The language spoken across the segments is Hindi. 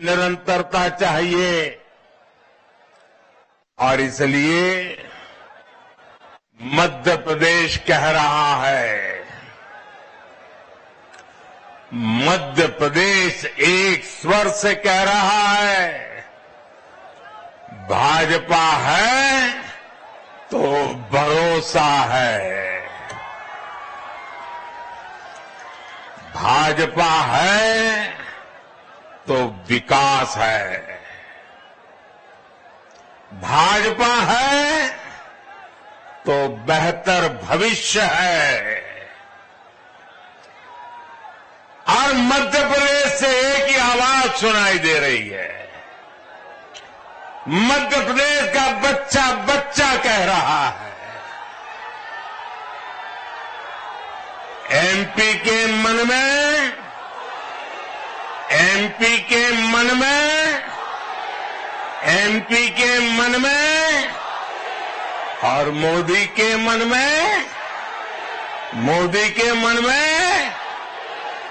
निरंतरता चाहिए और इसलिए मध्य प्रदेश कह रहा है, मध्य प्रदेश एक स्वर से कह रहा है, भाजपा है तो भरोसा है, भाजपा है तो विकास है, भाजपा है तो बेहतर भविष्य है। और मध्य प्रदेश से एक ही आवाज सुनाई दे रही है, मध्य प्रदेश का बच्चा बच्चा कह रहा है, एमपी के मन में, एमपी के मन में, एमपी के मन में और मोदी के मन में, मोदी के मन में,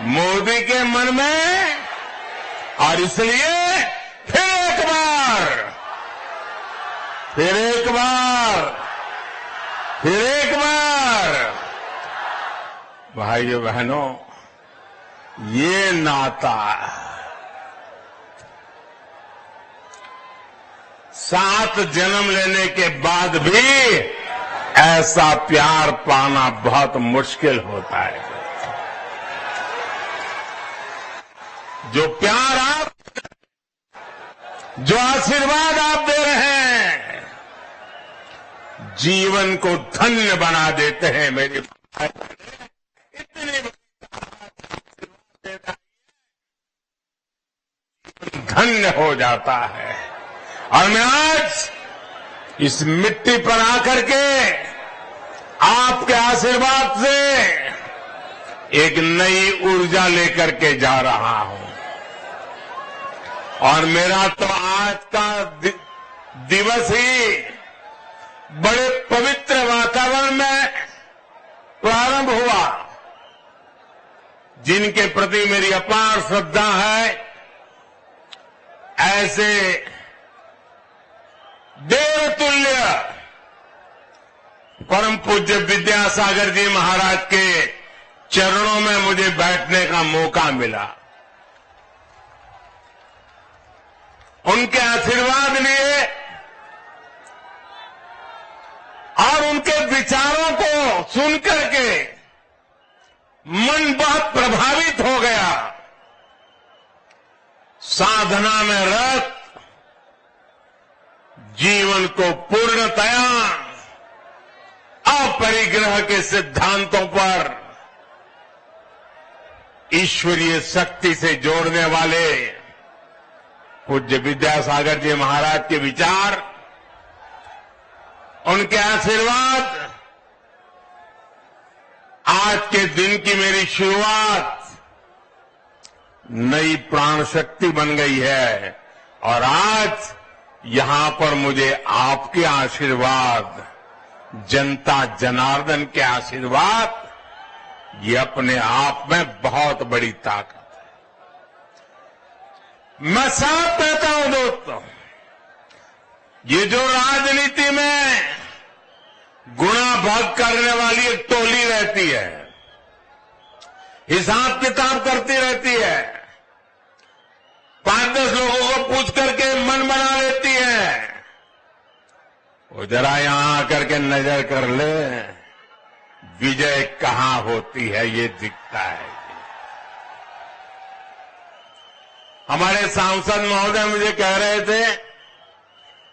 मोदी के मन में। और इसलिए फिर एक बार, फिर एक बार, फिर एक बार भाइयों बहनों, ये नाता 7 जन्म लेने के बाद भी ऐसा प्यार पाना बहुत मुश्किल होता है। जो प्यार आप, जो आशीर्वाद आप दे रहे हैं, जीवन को धन्य बना देते हैं। मेरी इतनी धन्य हो जाता है। और मैं आज इस मिट्टी पर आकर के आपके आशीर्वाद से एक नई ऊर्जा लेकर के जा रहा हूं। और मेरा तो आज का दिवस ही बड़े पवित्र वातावरण में प्रारंभ हुआ। जिनके प्रति मेरी अपार श्रद्धा है, ऐसे देवतुल्य परम पूज्य विद्यासागर जी महाराज के चरणों में मुझे बैठने का मौका मिला। उनके आशीर्वाद लिए और उनके विचारों को सुनकर के मन बहुत प्रभावित हो गया। साधना में रत जीवन को पूर्णतया अपरिग्रह के सिद्धांतों पर ईश्वरीय शक्ति से जोड़ने वाले पूज्य विद्यासागर जी महाराज के विचार, उनके आशीर्वाद, आज के दिन की मेरी शुरुआत नई प्राण शक्ति बन गई है। और आज यहां पर मुझे आपके आशीर्वाद, जनता जनार्दन के आशीर्वाद, ये अपने आप में बहुत बड़ी ताकत है। मैं साफ कहता हूं दोस्तों, ये जो राजनीति में गुणा भाग करने वाली एक टोली रहती है, हिसाब किताब करती रहती है, 5-10 लोगों को पूछ करके मन बना लेती है, वो जरा यहां आकर के नजर कर ले, विजय कहां होती है ये दिखता है। हमारे सांसद महोदय मुझे कह रहे थे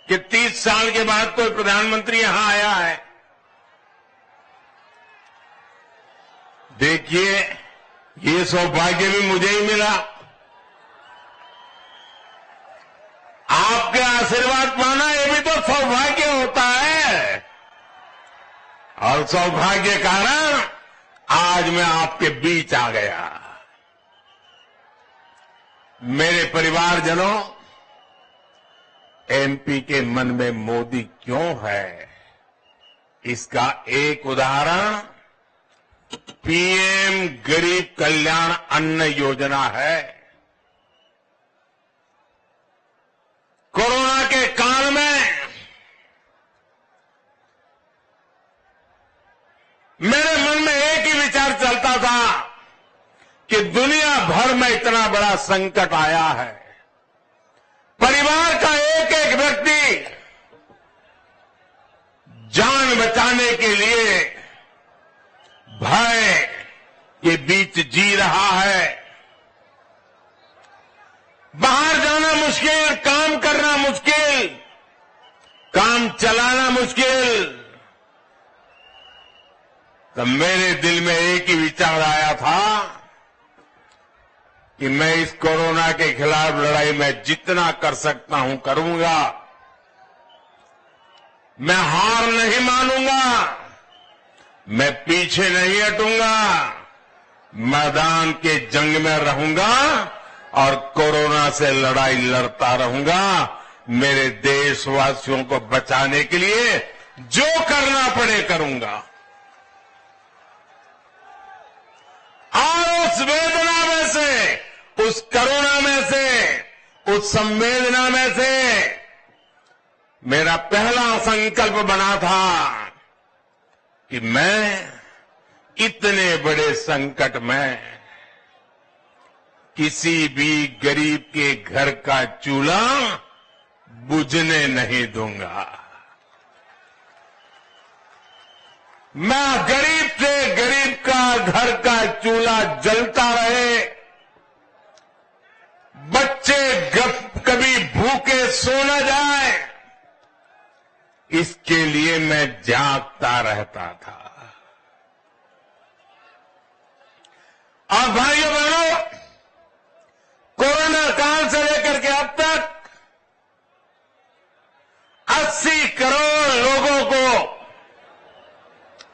कि 30 साल के बाद कोई प्रधानमंत्री यहां आया है। देखिए, ये सौभाग्य भी मुझे ही मिला। आपके आशीर्वाद पाना ये भी तो सौभाग्य होता है। और सौभाग्य कारण आज मैं आपके बीच आ गया। मेरे परिवारजनों, एमपी के मन में मोदी क्यों है, इसका एक उदाहरण पीएम गरीब कल्याण अन्न योजना है। बड़ा संकट आया है। परिवार का एक एक व्यक्ति जान बचाने के लिए भय के बीच जी रहा है। बाहर जाना मुश्किल, काम करना मुश्किल, काम चलाना मुश्किल। तब मेरे दिल में एक ही विचार आया था कि मैं इस कोरोना के खिलाफ लड़ाई में जितना कर सकता हूं करूंगा। मैं हार नहीं मानूंगा, मैं पीछे नहीं हटूंगा, मैदान के जंग में रहूंगा और कोरोना से लड़ाई लड़ता रहूंगा। मेरे देशवासियों को बचाने के लिए जो करना पड़े करूंगा। और उस वेदना में से, उस करुणा में से, उस संवेदना में से मेरा पहला संकल्प बना था कि मैं इतने बड़े संकट में किसी भी गरीब के घर का चूल्हा बुझने नहीं दूंगा। मैं गरीब से गरीब का घर का चूल्हा जलता रहे, बच्चे कभी भूखे सो न जाए, इसके लिए मैं जागता रहता था। और भाइयों बहनों, कोरोना काल से लेकर के अब तक 80 करोड़ लोगों को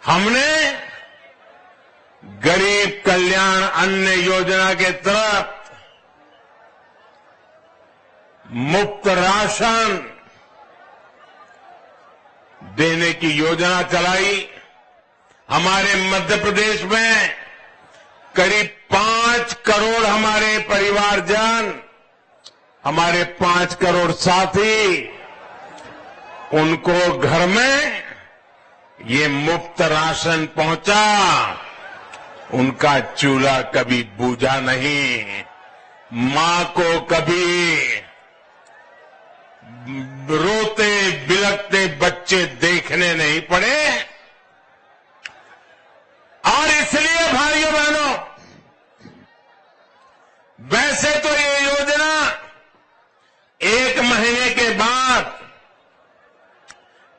हमने गरीब कल्याण अन्न योजना के तहत मुफ्त राशन देने की योजना चलाई। हमारे मध्य प्रदेश में करीब 5 करोड़ हमारे परिवारजन, हमारे 5 करोड़ साथी, उनको घर में ये मुफ्त राशन पहुंचा। उनका चूल्हा कभी बुझा नहीं, मां को कभी रोते बिलखते बच्चे देखने नहीं पड़े। और इसलिए भाइयों बहनों, वैसे तो ये योजना 1 महीने के बाद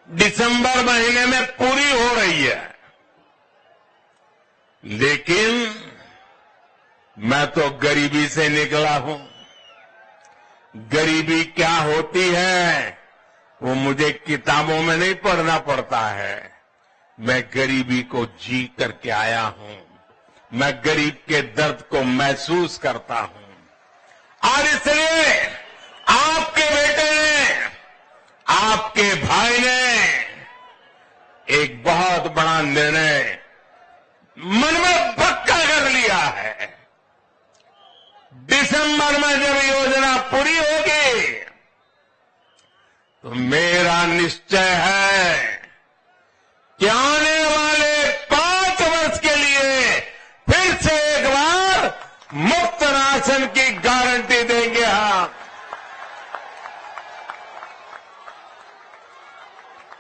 दिसंबर महीने में पूरी हो रही है, लेकिन मैं तो गरीबी से निकला हूं। गरीबी क्या होती है वो मुझे किताबों में नहीं पढ़ना पड़ता है। मैं गरीबी को जी करके आया हूं। मैं गरीब के दर्द को महसूस करता हूं। और इसलिए आपके बेटे ने, आपके भाई ने एक बहुत बड़ा निर्णय मन में पक्का कर लिया है। दिसंबर में जब योजना पूरी होगी तो मेरा निश्चय है कि आने वाले 5 वर्ष के लिए फिर से एक बार मुफ्त राशन की गारंटी देंगे हम।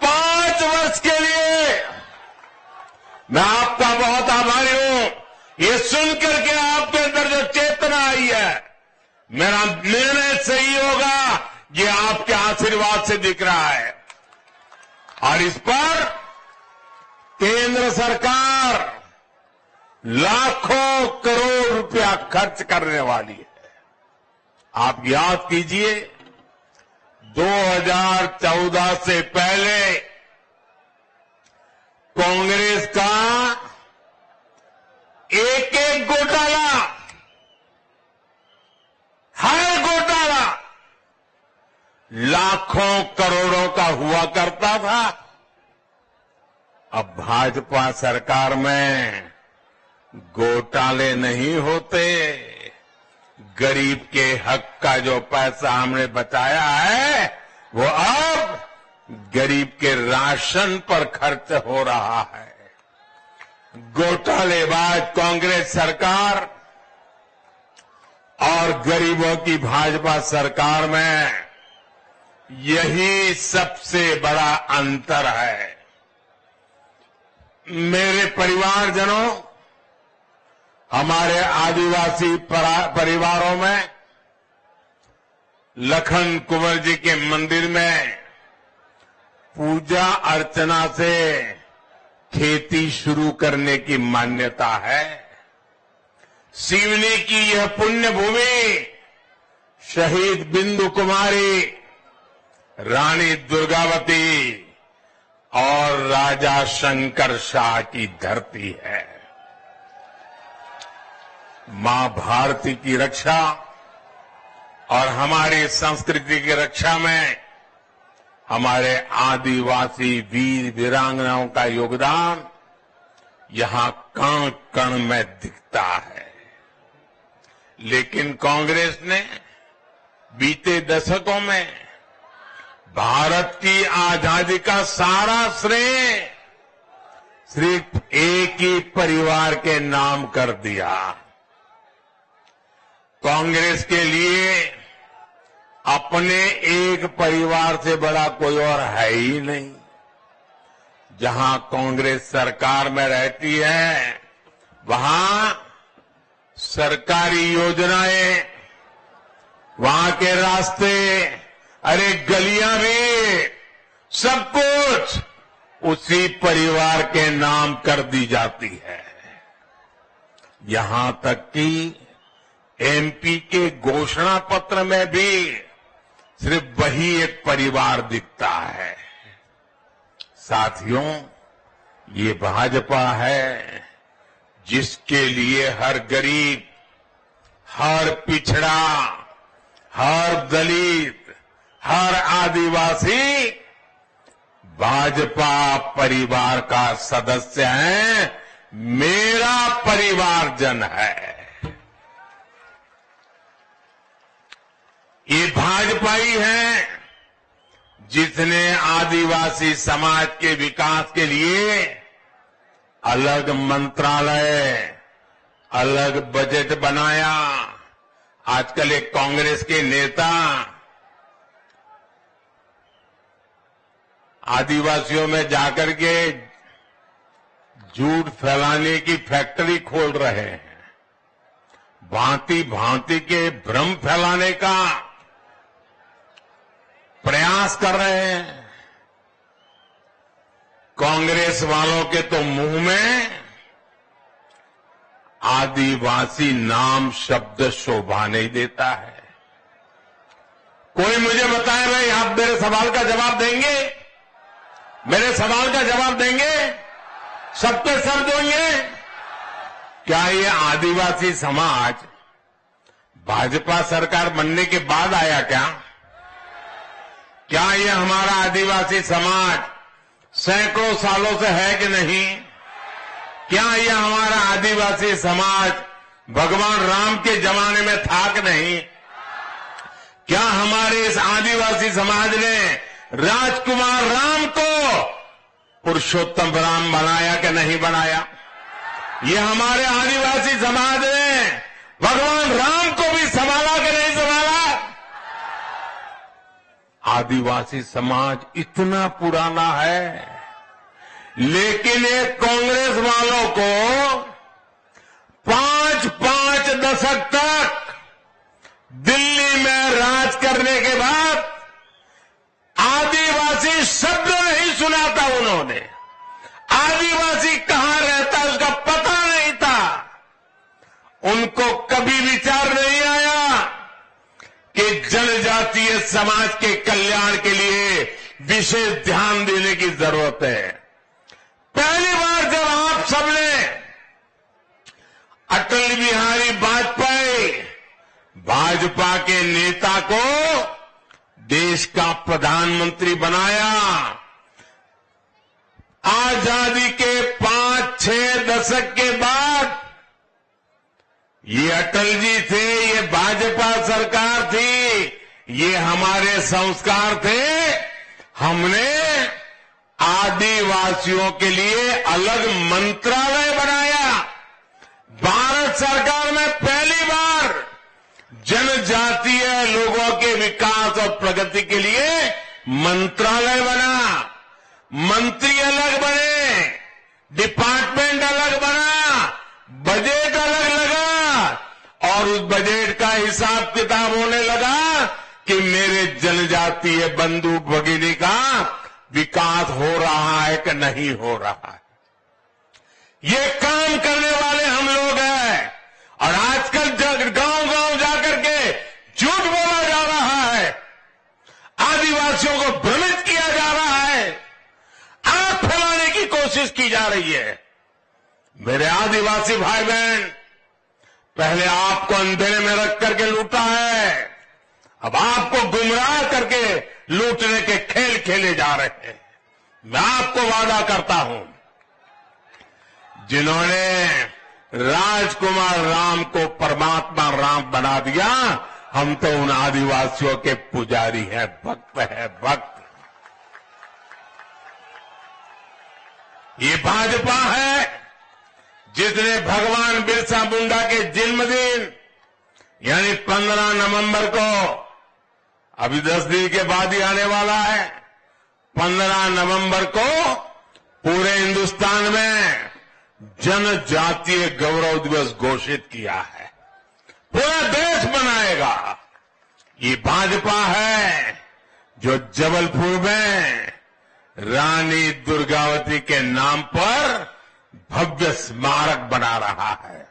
5 वर्ष के लिए मैं आपका बहुत आभारी हूं। ये सुनकर के आपके अंदर जो चेतना आई है, मेरा निर्णय सही होगा, ये आपके आशीर्वाद से दिख रहा है। और इस पर केंद्र सरकार लाखों करोड़ रुपया खर्च करने वाली है। आप याद कीजिए, 2014 से पहले कांग्रेस का एक एक घोटाला, हर घोटाला लाखों करोड़ों का हुआ करता था। अब भाजपा सरकार में घोटाले नहीं होते। गरीब के हक का जो पैसा हमने बचाया है वो अब गरीब के राशन पर खर्च हो रहा है। घोटालेबाज कांग्रेस सरकार और गरीबों की भाजपा सरकार में यही सबसे बड़ा अंतर है। मेरे परिवारजनों, हमारे आदिवासी परिवारों में लखन कुंवर जी के मंदिर में पूजा अर्चना से खेती शुरू करने की मान्यता है। सिवनी की यह पुण्य भूमि शहीद बिंदु कुमारी, रानी दुर्गावती और राजा शंकर शाह की धरती है। मां भारती की रक्षा और हमारी संस्कृति की रक्षा में हमारे आदिवासी वीर वीरांगनाओं का योगदान यहां कण कण में दिखता है। लेकिन कांग्रेस ने बीते दशकों में भारत की आजादी का सारा श्रेय सिर्फ एक ही परिवार के नाम कर दिया। कांग्रेस के लिए अपने एक परिवार से बड़ा कोई और है ही नहीं। जहां कांग्रेस सरकार में रहती है, वहां सरकारी योजनाएं, वहां के रास्ते, अरे गलियां भी, सब कुछ उसी परिवार के नाम कर दी जाती है। यहां तक कि एमपी के घोषणा पत्र में भी सिर्फ वही एक परिवार दिखता है। साथियों, ये भाजपा है जिसके लिए हर गरीब, हर पिछड़ा, हर दलित, हर आदिवासी भाजपा परिवार का सदस्य है, मेरा परिवारजन है। ये भाजपा ही है जिसने आदिवासी समाज के विकास के लिए अलग मंत्रालय, अलग बजट बनाया। आजकल एक कांग्रेस के नेता आदिवासियों में जाकर के झूठ फैलाने की फैक्ट्री खोल रहे हैं, भांति भांति के भ्रम फैलाने का प्रयास कर रहे हैं। कांग्रेस वालों के तो मुंह में आदिवासी नाम शब्द शोभा नहीं देता है। कोई मुझे बताए भाई, आप मेरे सवाल का जवाब देंगे? मेरे सवाल का जवाब देंगे? सब पे सर देंगे? क्या ये आदिवासी समाज भाजपा सरकार बनने के बाद आया क्या? क्या ये हमारा आदिवासी समाज सैकड़ों सालों से है कि नहीं? क्या ये हमारा आदिवासी समाज भगवान राम के जमाने में था कि नहीं? क्या हमारे इस आदिवासी समाज ने राजकुमार राम को पुरुषोत्तम राम बनाया कि नहीं बनाया? ये हमारे आदिवासी समाज ने भगवान राम को भी संभाला कि नहीं संभाला? आदिवासी समाज इतना पुराना है, लेकिन ये कांग्रेस वालों को 5-5 दशक तक दिल्ली में राज करने के बाद आदिवासी शब्द नहीं सुना था उन्होंने। आदिवासी कहां रहता है उसका पता नहीं था। उनको कभी विचार नहीं आया कि जनजातीय समाज के कल्याण के लिए विशेष ध्यान देने की जरूरत है। पहली बार जब आप सबने अटल बिहारी वाजपेयी भाजपा के नेता को देश का प्रधानमंत्री बनाया, आजादी के 5-6 दशक के बाद ये अटल जी थे, ये भाजपा सरकार थी, ये हमारे संस्कार थे। हमने आदिवासियों के लिए अलग मंत्रालय बनाया। भारत सरकार में पहली बार जनजातीय लोगों के विकास और प्रगति के लिए मंत्रालय बना, मंत्री अलग बने, डिपार्टमेंट अलग बना, बजट अलग लगा और उस बजट का हिसाब किताब होने लगा कि मेरे जनजातीय बंधु भगिनी का विकास हो रहा है कि नहीं हो रहा है। ये काम करने वाले हम लोग हैं और आजकल गांव-गांव जाकर के झूठ बोला जा रहा है, आदिवासियों को भ्रमित किया जा रहा है, आग फैलाने की कोशिश की जा रही है। मेरे आदिवासी भाई बहन, पहले आपको अंधेरे में रख करके लूटा है, अब आपको गुमराह करके लूटने के खेल खेले जा रहे हैं। मैं आपको वादा करता हूं, जिन्होंने राजकुमार राम को परमात्मा राम बना दिया, हम तो उन आदिवासियों के पुजारी हैं, भक्त है भक्त। ये भाजपा है जिसने भगवान बिरसा मुंडा के जन्मदिन यानी 15 नवंबर को, अभी 10 दिन के बाद ही आने वाला है, 15 नवंबर को पूरे हिंदुस्तान में जनजातीय गौरव दिवस घोषित किया है। पूरा देश मनाएगा। ये भाजपा है जो जबलपुर में रानी दुर्गावती के नाम पर भव्य स्मारक बना रहा है।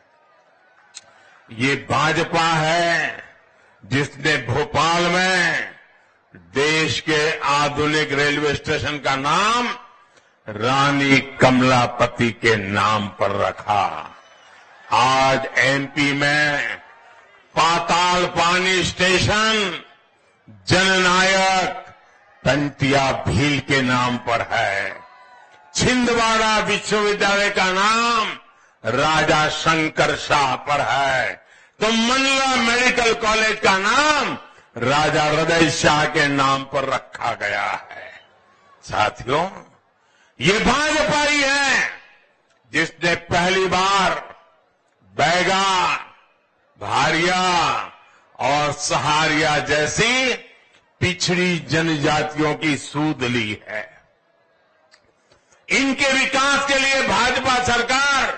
ये भाजपा है जिसने भोपाल में देश के आधुनिक रेलवे स्टेशन का नाम रानी कमलापति के नाम पर रखा। आज एमपी में पाताल पानी स्टेशन जननायक तंतिया भील के नाम पर है। छिंदवाड़ा विश्वविद्यालय का नाम राजा शंकर शाह पर है, तो मंडला मेडिकल कॉलेज का नाम राजा हृदय शाह के नाम पर रखा गया है। साथियों, ये भाजपा ही है जिसने पहली बार बैगा, भारिया और सहारिया जैसी पिछड़ी जनजातियों की सूद ली है। इनके विकास के लिए भाजपा सरकार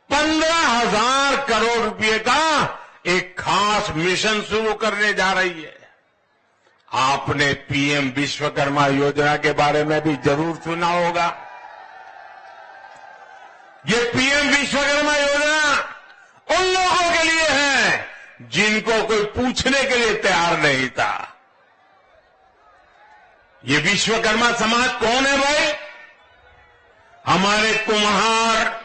15,000 करोड़ रुपए का एक खास मिशन शुरू करने जा रही है। आपने पीएम विश्वकर्मा योजना के बारे में भी जरूर सुना होगा। ये पीएम विश्वकर्मा योजना उन लोगों के लिए है जिनको कोई पूछने के लिए तैयार नहीं था। ये विश्वकर्मा समाज कौन है भाई? हमारे कुम्हार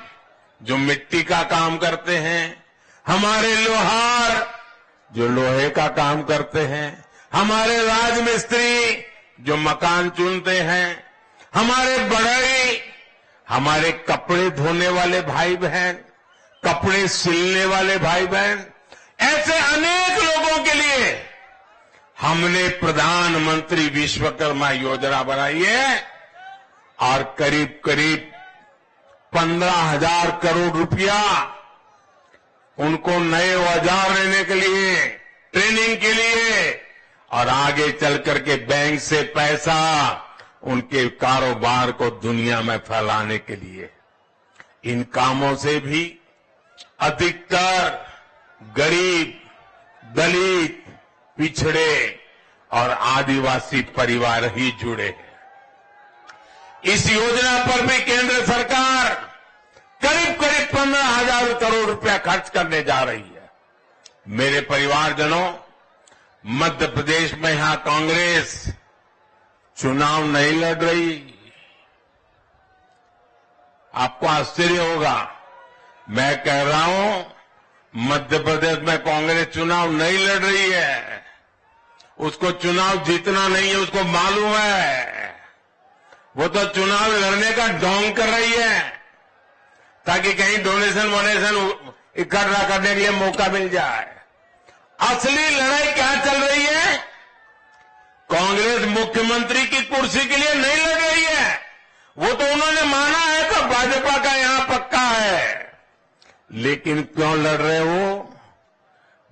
जो मिट्टी का काम करते हैं, हमारे लोहार जो लोहे का काम करते हैं, हमारे राजमिस्त्री जो मकान चुनते हैं, हमारे बढ़ई, हमारे कपड़े धोने वाले भाई बहन, कपड़े सिलने वाले भाई बहन, ऐसे अनेक लोगों के लिए हमने प्रधानमंत्री विश्वकर्मा योजना बनाई है और करीब करीब 15,000 करोड़ रुपया उनको नए औजार लेने के लिए, ट्रेनिंग के लिए और आगे चल करके बैंक से पैसा उनके कारोबार को दुनिया में फैलाने के लिए। इन कामों से भी अधिकतर गरीब, दलित, पिछड़े और आदिवासी परिवार ही जुड़े हैं। इस योजना पर भी केंद्र सरकार करीब 15,000 करोड़ रुपया खर्च करने जा रही है। मेरे परिवारजनों, मध्य प्रदेश में यहां कांग्रेस चुनाव नहीं लड़ रही। आपको आश्चर्य होगा, मैं कह रहा हूं मध्य प्रदेश में कांग्रेस चुनाव नहीं लड़ रही है। उसको चुनाव जीतना नहीं है, उसको मालूम है। वो तो चुनाव लड़ने का ढोंग कर रही है ताकि कहीं डोनेशन वोनेशन इकट्ठा करने के लिए मौका मिल जाए। असली लड़ाई क्या चल रही है? कांग्रेस मुख्यमंत्री की कुर्सी के लिए नहीं लड़ रही है। वो तो उन्होंने माना है तो भाजपा का यहां पक्का है। लेकिन क्यों लड़ रहे हो?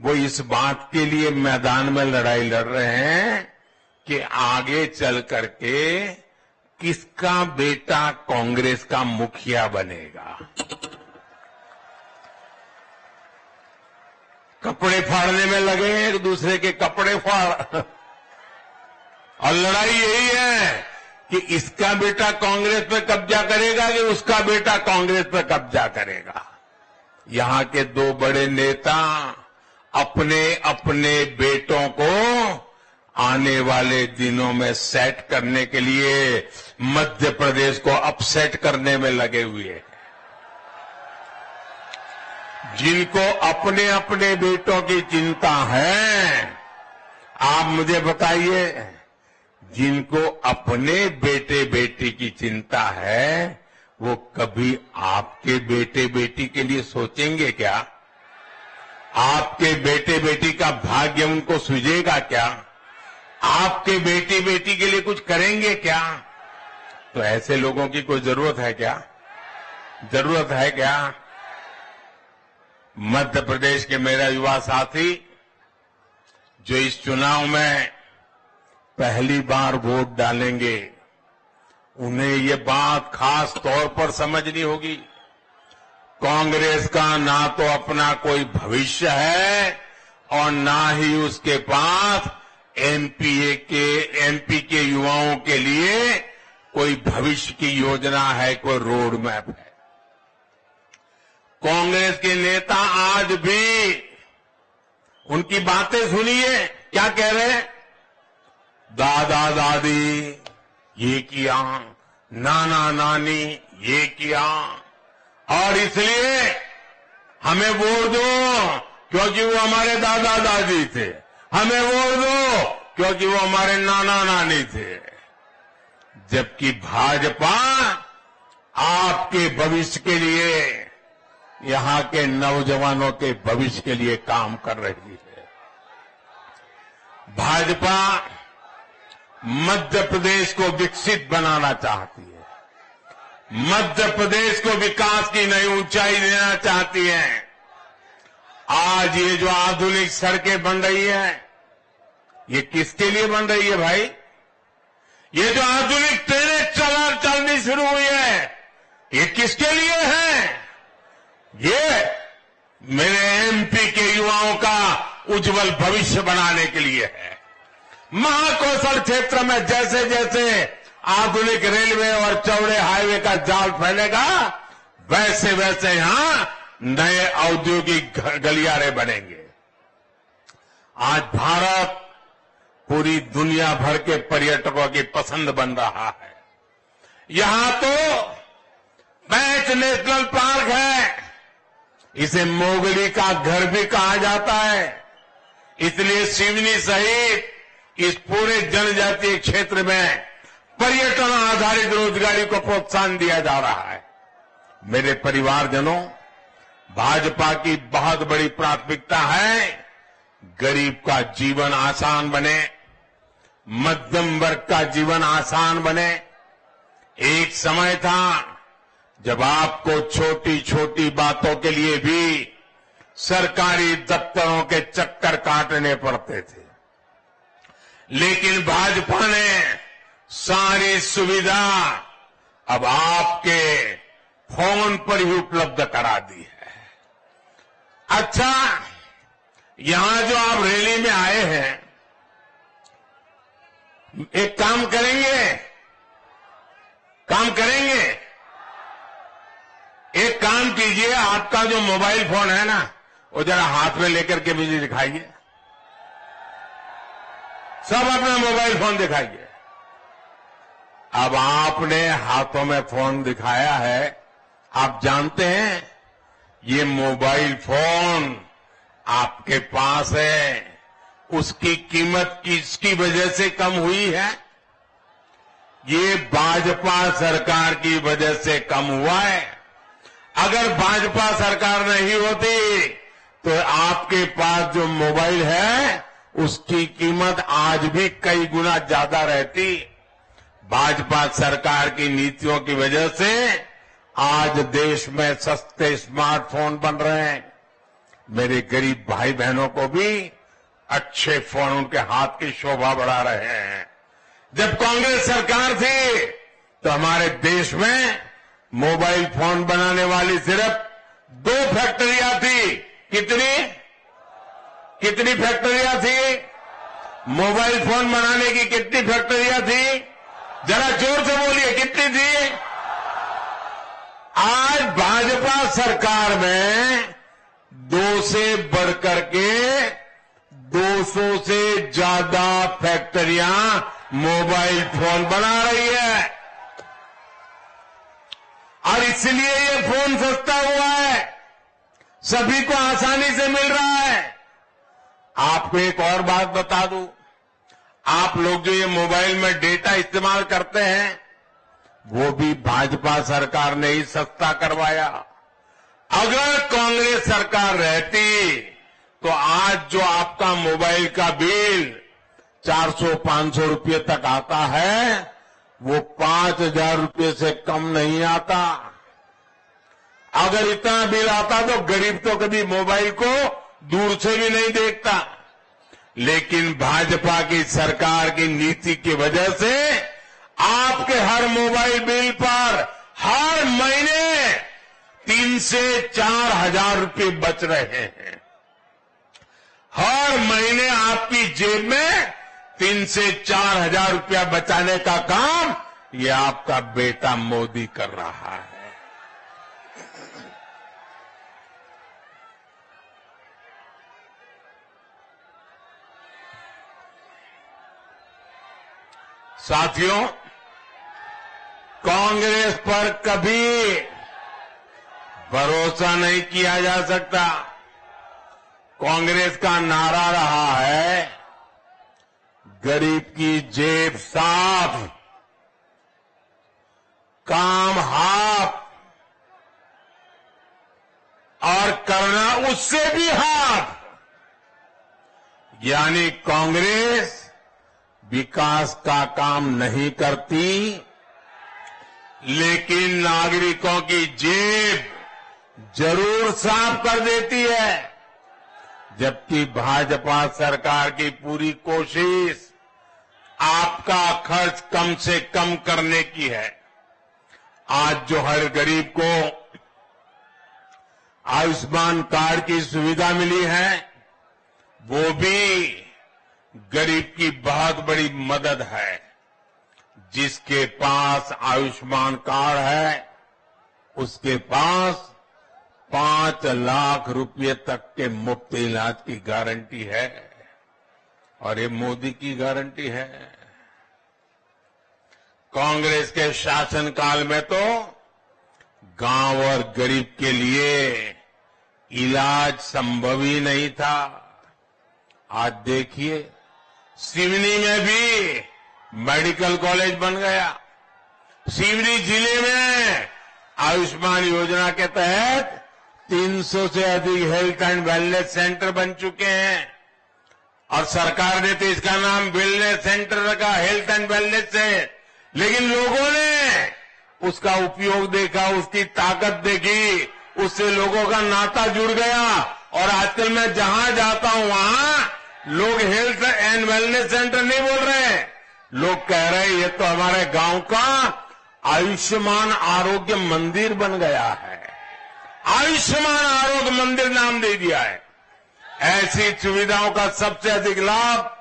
वो इस बात के लिए मैदान में लड़ाई लड़ रहे हैं कि आगे चल करके किसका बेटा कांग्रेस का मुखिया बनेगा। कपड़े फाड़ने में लगे, एक दूसरे के कपड़े फाड़, और लड़ाई यही है कि इसका बेटा कांग्रेस पे कब्जा करेगा कि उसका बेटा कांग्रेस पे कब्जा करेगा। यहां के दो बड़े नेता अपने अपने बेटों को आने वाले दिनों में सेट करने के लिए मध्य प्रदेश को अपसेट करने में लगे हुए हैं। जिनको अपने अपने बेटों की चिंता है, आप मुझे बताइए, जिनको अपने बेटे बेटी की चिंता है वो कभी आपके बेटे बेटी के लिए सोचेंगे क्या? आपके बेटे बेटी का भाग्य उनको सूझेगा क्या? आपके बेटी बेटी के लिए कुछ करेंगे क्या? तो ऐसे लोगों की कोई जरूरत है क्या? जरूरत है क्या? मध्य प्रदेश के मेरा युवा साथी जो इस चुनाव में पहली बार वोट डालेंगे, उन्हें ये बात खास तौर पर समझनी होगी, कांग्रेस का ना तो अपना कोई भविष्य है और ना ही उसके पास एमपी के युवाओं के लिए कोई भविष्य की योजना है, कोई रोड मैप है। कांग्रेस के नेता आज भी, उनकी बातें सुनिए, क्या कह रहे हैं? दादा दादी ये किया, नाना नानी ये किया, और इसलिए हमें वोट दो क्योंकि वो हमारे दादा दादी थे, हमें वोट दो क्योंकि वो हमारे नाना नानी थे। जबकि भाजपा आपके भविष्य के लिए, यहां के नौजवानों के भविष्य के लिए काम कर रही है। भाजपा मध्य प्रदेश को विकसित बनाना चाहती है, मध्य प्रदेश को विकास की नई ऊंचाई देना चाहती है। आज ये जो आधुनिक सड़कें बन रही है, ये किसके लिए बन रही है भाई? ये जो आधुनिक ट्रेनें चलनी शुरू हुई है, ये किसके लिए है? ये मेरे एमपी के युवाओं का उज्जवल भविष्य बनाने के लिए है। महाकौशल क्षेत्र में जैसे जैसे आधुनिक रेलवे और चौड़े हाईवे का जाल फैलेगा, वैसे वैसे यहां नए औद्योगिक गलियारे बनेंगे। आज भारत पूरी दुनिया भर के पर्यटकों की पसंद बन रहा है। यहां तो पैंच नेशनल पार्क है, इसे मोगली का घर भी कहा जाता है। इसलिए सिवनी सहित इस पूरे जनजातीय क्षेत्र में पर्यटन आधारित रोजगारी को प्रोत्साहन दिया जा रहा है। मेरे परिवारजनों, भाजपा की बहुत बड़ी प्राथमिकता है गरीब का जीवन आसान बने, मध्यम वर्ग का जीवन आसान बने। एक समय था जब आपको छोटी छोटी बातों के लिए भी सरकारी दफ्तरों के चक्कर काटने पड़ते थे, लेकिन भाजपा ने सारी सुविधा अब आपके फोन पर ही उपलब्ध करा दी है। अच्छा, यहां जो आप रैली में आए हैं, एक काम करेंगे, एक काम कीजिए, आपका जो मोबाइल फोन है ना, वो जरा हाथ में लेकर के मुझे दिखाइए। सब अपना मोबाइल फोन दिखाइए। अब आपने हाथों में फोन दिखाया है, आप जानते हैं ये मोबाइल फोन आपके पास है, उसकी कीमत किसकी वजह से कम हुई है? ये भाजपा सरकार की वजह से कम हुआ है। अगर भाजपा सरकार नहीं होती तो आपके पास जो मोबाइल है उसकी कीमत आज भी कई गुना ज्यादा रहती। भाजपा सरकार की नीतियों की वजह से आज देश में सस्ते स्मार्टफोन बन रहे हैं, मेरे गरीब भाई बहनों को भी अच्छे फोन उनके हाथ की शोभा बढ़ा रहे हैं। जब कांग्रेस सरकार थी तो हमारे देश में मोबाइल फोन बनाने वाली सिर्फ 2 फैक्ट्रियां थी। कितनी फैक्ट्रियां थी? मोबाइल फोन बनाने की कितनी फैक्ट्रियां थी? जरा जोर से बोलिए, कितनी थी? आज भाजपा सरकार में 2 से बढ़कर के 200 से ज्यादा फैक्ट्रियां मोबाइल फोन बना रही है और इसलिए ये फोन सस्ता हुआ है, सभी को आसानी से मिल रहा है। आपको एक और बात बता दूं, आप लोग जो ये मोबाइल में डेटा इस्तेमाल करते हैं वो भी भाजपा सरकार ने ही सस्ता करवाया। अगर कांग्रेस सरकार रहती तो आज जो आपका मोबाइल का बिल 400-500 रुपये तक आता है वो 5,000 रुपये से कम नहीं आता। अगर इतना बिल आता तो गरीब तो कभी मोबाइल को दूर से भी नहीं देखता। लेकिन भाजपा की सरकार की नीति की वजह से आपके हर मोबाइल बिल पर हर महीने 3 से 4 हजार रुपये बच रहे हैं। हर महीने आपकी जेब में 3 से 4 हजार रुपया बचाने का काम ये आपका बेटा मोदी कर रहा है। साथियों, कांग्रेस पर कभी भरोसा नहीं किया जा सकता। कांग्रेस का नारा रहा है, गरीब की जेब साफ, काम हाफ और करना उससे भी हाफ। यानी कांग्रेस विकास का काम नहीं करती, लेकिन नागरिकों की जेब जरूर साफ कर देती है। जबकि भाजपा सरकार की पूरी कोशिश आपका खर्च कम से कम करने की है। आज जो हर गरीब को आयुष्मान कार्ड की सुविधा मिली है वो भी गरीब की बहुत बड़ी मदद है। जिसके पास आयुष्मान कार्ड है उसके पास 5 लाख रुपए तक के मुफ्त इलाज की गारंटी है और ये मोदी की गारंटी है। कांग्रेस के शासनकाल में तो गांव और गरीब के लिए इलाज संभव ही नहीं था। आज देखिए, सिवनी में भी मेडिकल कॉलेज बन गया। सिवनी जिले में आयुष्मान योजना के तहत 300 से अधिक हेल्थ एंड वेलनेस सेंटर बन चुके हैं और सरकार ने तो इसका नाम वेलनेस सेंटर रखा, हेल्थ एंड वेलनेस से। लेकिन लोगों ने उसका उपयोग देखा, उसकी ताकत देखी, उससे लोगों का नाता जुड़ गया और आजकल मैं जहां जाता हूं वहां लोग हेल्थ एंड वेलनेस सेंटर नहीं बोल रहे हैं, लोग कह रहे हैं ये तो हमारे गांव का आयुष्मान आरोग्य मंदिर बन गया है। आयुष्मान आरोग्य मंदिर नाम दे दिया है। ऐसी सुविधाओं का सबसे अधिक लाभ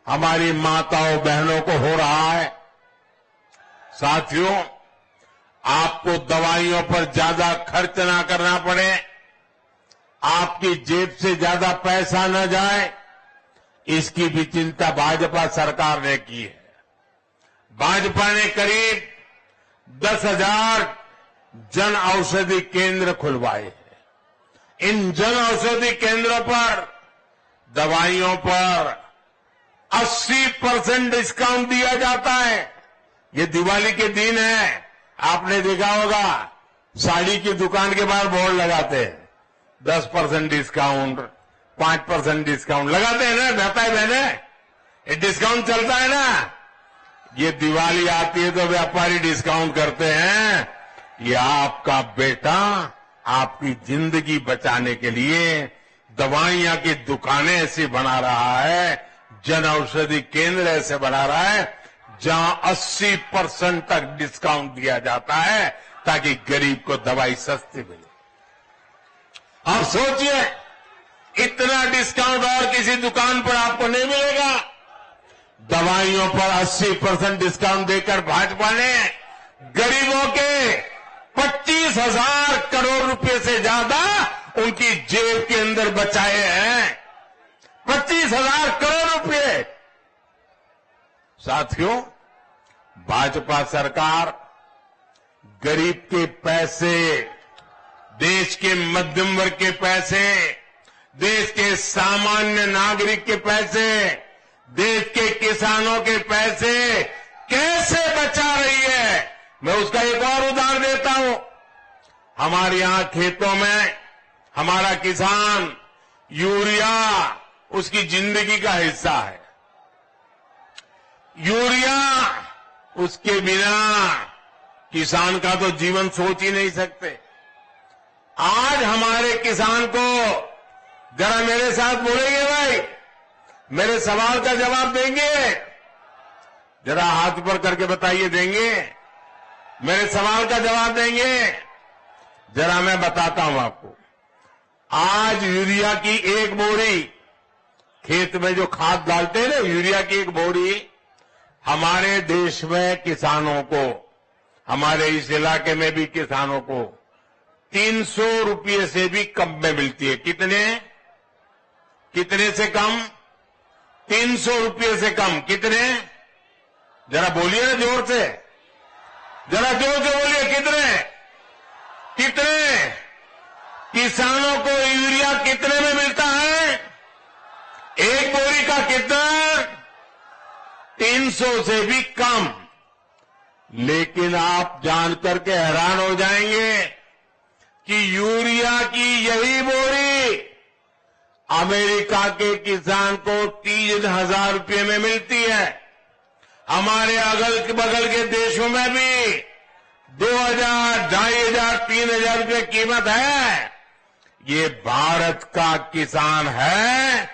हमारी माताओं बहनों को हो रहा है। साथियों, आपको दवाइयों पर ज्यादा खर्च ना करना पड़े, आपकी जेब से ज्यादा पैसा न जाए, इसकी भी चिंता भाजपा सरकार ने की है। भाजपा ने करीब 10,000 जन औषधि केंद्र खुलवाए हैं। इन जन औषधि केंद्रों पर दवाइयों पर 80% डिस्काउंट दिया जाता है। ये दिवाली के दिन है, आपने देखा होगा साड़ी की दुकान के बाहर बोर्ड लगाते हैं 10% डिस्काउंट, 5% डिस्काउंट लगाते हैं ना, भाई बहने, ये डिस्काउंट चलता है ना। ये दिवाली आती है तो व्यापारी डिस्काउंट करते हैं। ये आपका बेटा आपकी जिंदगी बचाने के लिए दवाइयां की दुकानें ऐसी बना रहा है, जन औषधि केंद्र ऐसे बना रहा है जहां 80% तक डिस्काउंट दिया जाता है ताकि गरीब को दवाई सस्ती मिले। आप सोचिए, इतना डिस्काउंट और किसी दुकान पर आपको नहीं मिलेगा। दवाइयों पर 80% डिस्काउंट देकर भाजपा ने गरीबों के 25,000 करोड़ रुपए से ज्यादा उनकी जेब के अंदर बचाए हैं। 25,000 करोड़ रुपए। साथियों, भाजपा सरकार गरीब के पैसे, देश के मध्यम वर्ग के पैसे, देश के सामान्य नागरिक के पैसे, देश के किसानों के पैसे कैसे बचा रही है, मैं उसका एक और उदाहरण देता हूं। हमारे यहां खेतों में हमारा किसान, यूरिया उसकी जिंदगी का हिस्सा है। यूरिया उसके बिना किसान का तो जीवन सोच ही नहीं सकते। आज हमारे किसान को जरा मेरे साथ बोलेंगे भाई, मेरे सवाल का जवाब देंगे? जरा हाथ ऊपर करके बताइए, देंगे? मेरे सवाल का जवाब देंगे? जरा मैं बताता हूं आपको। आज यूरिया की एक बोरी, खेत में जो खाद डालते हैं ना, यूरिया की एक बोरी हमारे देश में किसानों को, हमारे इस इलाके में भी किसानों को 300 रुपये से भी कम में मिलती है। कितने से कम? 300 रुपये से कम। कितने? जरा बोलिए ना जोर से, जरा जोर से बोलिए। कितने किसानों को यूरिया कितने में मिलता है? एक बोरी का कितना? 300 से भी कम। लेकिन आप जानकर के हैरान हो जाएंगे कि यूरिया की यही बोरी अमेरिका के किसान को 3,000 रुपये में मिलती है। हमारे अगल बगल के देशों में भी 2,000, 2,500, 3,000 रुपये कीमत है। ये भारत का किसान है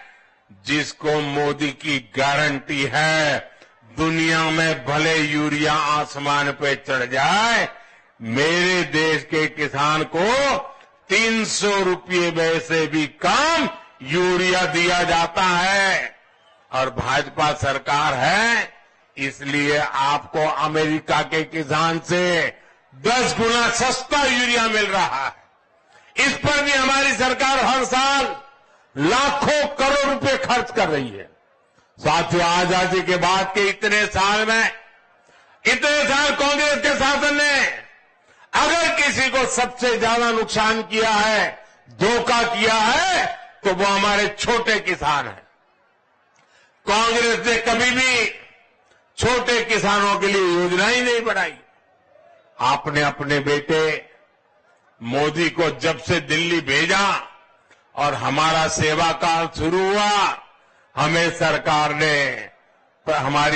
जिसको मोदी की गारंटी है, दुनिया में भले यूरिया आसमान पे चढ़ जाए, मेरे देश के किसान को 300 रुपये में से भी कम यूरिया दिया जाता है। और भाजपा सरकार है, इसलिए आपको अमेरिका के किसान से 10 गुना सस्ता यूरिया मिल रहा है। इस पर भी हमारी सरकार हर साल लाखों करोड़ रुपए खर्च कर रही है। साथियों, आजादी के बाद के इतने साल कांग्रेस के शासन ने अगर किसी को सबसे ज्यादा नुकसान किया है, धोखा किया है, तो वो हमारे छोटे किसान हैं। कांग्रेस ने कभी भी छोटे किसानों के लिए योजना ही नहीं बनाई। आपने अपने बेटे मोदी को जब से दिल्ली भेजा और हमारा सेवा काल शुरू हुआ, हमारी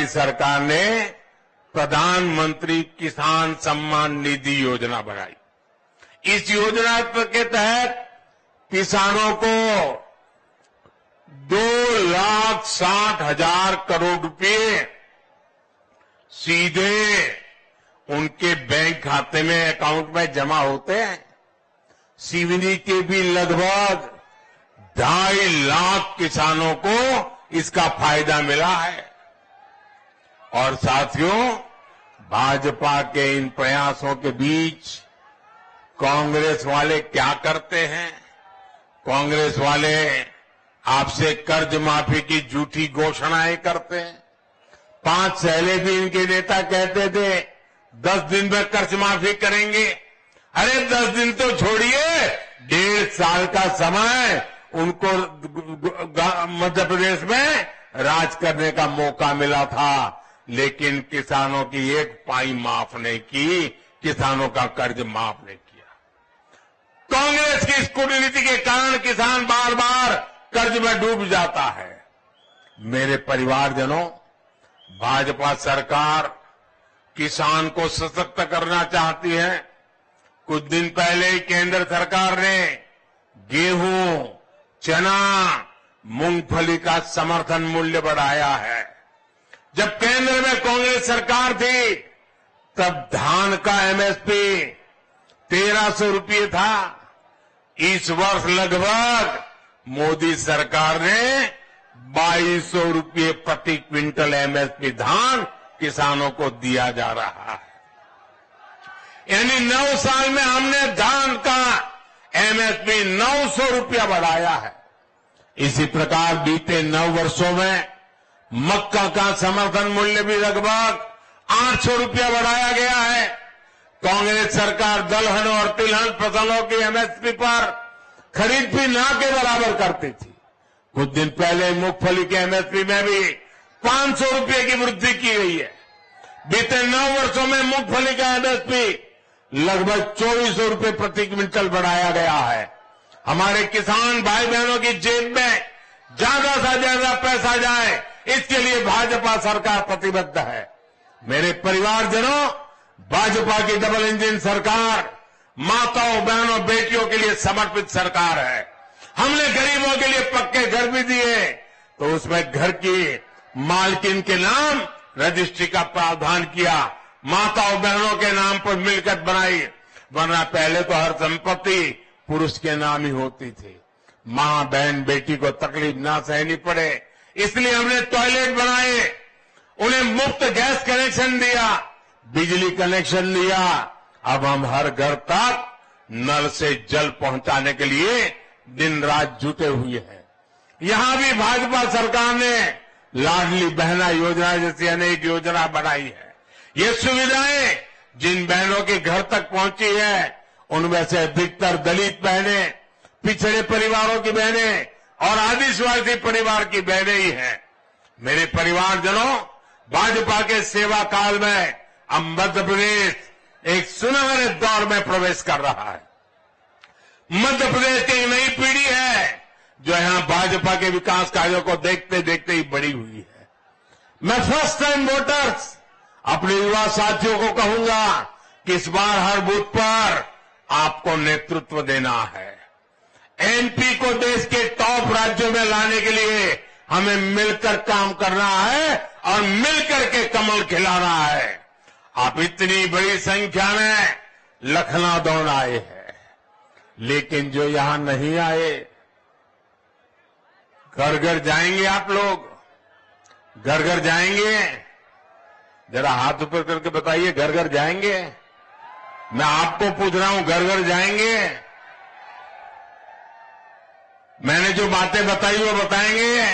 सरकार ने प्रधानमंत्री किसान सम्मान निधि योजना बनाई। इस योजना के तहत किसानों को 2,60,000 करोड़ रुपए सीधे उनके बैंक खाते में, अकाउंट में जमा होते हैं। सीवनी के भी लगभग 2.5 लाख किसानों को इसका फायदा मिला है। और साथियों, भाजपा के इन प्रयासों के बीच कांग्रेस वाले क्या करते हैं? कांग्रेस वाले आपसे कर्ज माफी की झूठी घोषणाएं करते हैं। 5 पहले भी इनके नेता कहते थे 10 दिन में कर्ज माफी करेंगे। अरे 10 दिन तो छोड़िए, 1.5 साल का समय उनको मध्य प्रदेश में राज करने का मौका मिला था, लेकिन किसानों की एक पाई माफ नहीं की, किसानों का कर्ज माफ नहीं किया। कांग्रेस की इस कूटनीति के कारण किसान बार बार कर्ज में डूब जाता है। मेरे परिवारजनों, भाजपा सरकार किसान को सशक्त करना चाहती है। कुछ दिन पहले ही केंद्र सरकार ने गेहूं, चना, मूंगफली का समर्थन मूल्य बढ़ाया है। जब केंद्र में कांग्रेस सरकार थी तब धान का एमएसपी 1300 रुपये था। इस वर्ष लगभग मोदी सरकार ने 2200 रुपये प्रति क्विंटल एमएसपी धान किसानों को दिया जा रहा है। यानी 9 साल में हमने धान का एमएसपी 900 रुपया बढ़ाया है। इसी प्रकार बीते 9 वर्षों में मक्का का समर्थन मूल्य भी लगभग 800 रुपया बढ़ाया गया है। कांग्रेस सरकार दलहन और तिलहन फसलों की एमएसपी पर खरीद भी ना के बराबर करती थी। कुछ दिन पहले मूंगफली के एमएसपी में भी 500 रुपये की वृद्धि की गई है। बीते 9 वर्षों में मूंगफली का एमएसपी लगभग 2400 रुपये प्रति क्विंटल बढ़ाया गया है। हमारे किसान भाई बहनों की जेब में ज्यादा से ज्यादा पैसा जाए, इसके लिए भाजपा सरकार प्रतिबद्ध है। मेरे परिवारजनों, भाजपा की डबल इंजन सरकार माताओं, बहनों, बेटियों के लिए समर्पित सरकार है। हमने गरीबों के लिए पक्के घर भी दिए, तो उसमें घर की मालकिन के नाम रजिस्ट्री का प्रावधान किया, माताओं बहनों के नाम पर मिलकत बनाई, वरना पहले तो हर संपत्ति पुरुष के नाम ही होती थी। मां, बहन, बेटी को तकलीफ ना सहनी पड़े, इसलिए हमने टॉयलेट बनाए, उन्हें मुफ्त गैस कनेक्शन दिया, बिजली कनेक्शन दिया। अब हम हर घर तक नल से जल पहुंचाने के लिए दिन रात जुटे हुए हैं। यहां भी भाजपा सरकार ने लाडली बहना योजना जैसी अनेक योजना बनाई है। ये सुविधाएं जिन बहनों के घर तक पहुंची है, उनमें से अधिकतर दलित बहनें, पिछड़े परिवारों की बहनें और आदिवासी परिवार की बहनें ही हैं। मेरे परिवारजनों, भाजपा के सेवा काल में अब मध्य प्रदेश एक सुनहरे दौर में प्रवेश कर रहा है। मध्य प्रदेश की एक नई पीढ़ी है जो यहां भाजपा के विकास कार्यों को देखते देखते ही बड़ी हुई है। मैं फर्स्ट टाइम वोटर्स अपने युवा साथियों को कहूंगा कि इस बार हर बूथ पर आपको नेतृत्व देना है। एमपी को देश के टॉप राज्यों में लाने के लिए हमें मिलकर काम करना है और मिलकर के कमल खिलाना है। आप इतनी बड़ी संख्या में लखनऊ दौड़ आए हैं, लेकिन जो यहां नहीं आए, घर घर जाएंगे आप लोग? घर घर जाएंगे? जरा हाथ ऊपर करके बताइए, घर घर जाएंगे? मैं आपको पूछ रहा हूं, घर घर जाएंगे? मैंने जो बातें बताई वो बताएंगे?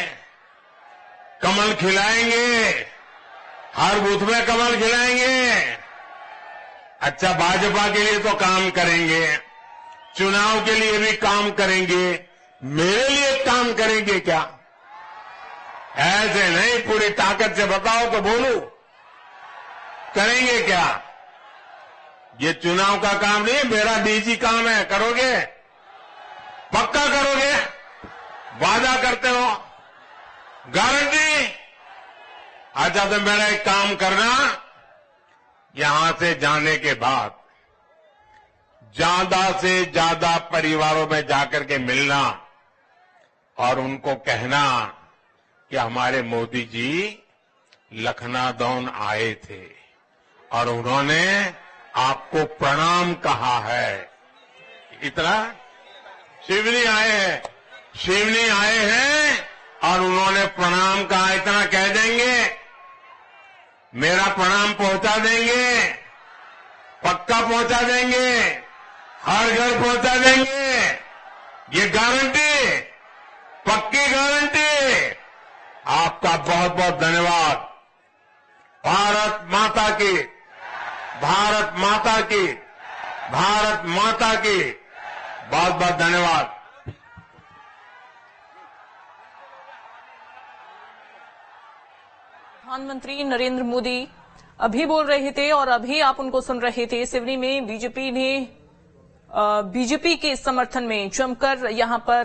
कमल खिलाएंगे? हर बूथ में कमल खिलाएंगे? अच्छा, भाजपा के लिए तो काम करेंगे, चुनाव के लिए भी काम करेंगे, मेरे लिए काम करेंगे क्या? ऐसे नहीं, पूरी ताकत से बताओ तो बोलूं, करेंगे क्या? ये चुनाव का काम नहीं, मेरा निजी काम है। करोगे? पक्का करोगे? वादा करते हो? गारंटी? अच्छा, तो मेरा एक काम करना, यहां से जाने के बाद ज्यादा से ज्यादा परिवारों में जाकर के मिलना और उनको कहना कि हमारे मोदी जी लखनऊ दौन आए थे और उन्होंने आपको प्रणाम कहा है। इतना शिवनी आए हैं और उन्होंने प्रणाम कहा, इतना कह देंगे? मेरा प्रणाम पहुंचा देंगे? पक्का पहुंचा देंगे? हर घर पहुंचा देंगे? ये गारंटी, पक्की गारंटी। आपका बहुत बहुत धन्यवाद। भारत माता की, भारत माता की, भारत माता की बहुत बहुत धन्यवाद। प्रधानमंत्री नरेंद्र मोदी अभी बोल रहे थे और अभी आप उनको सुन रहे थे। सिवनी में बीजेपी के समर्थन में जमकर यहां पर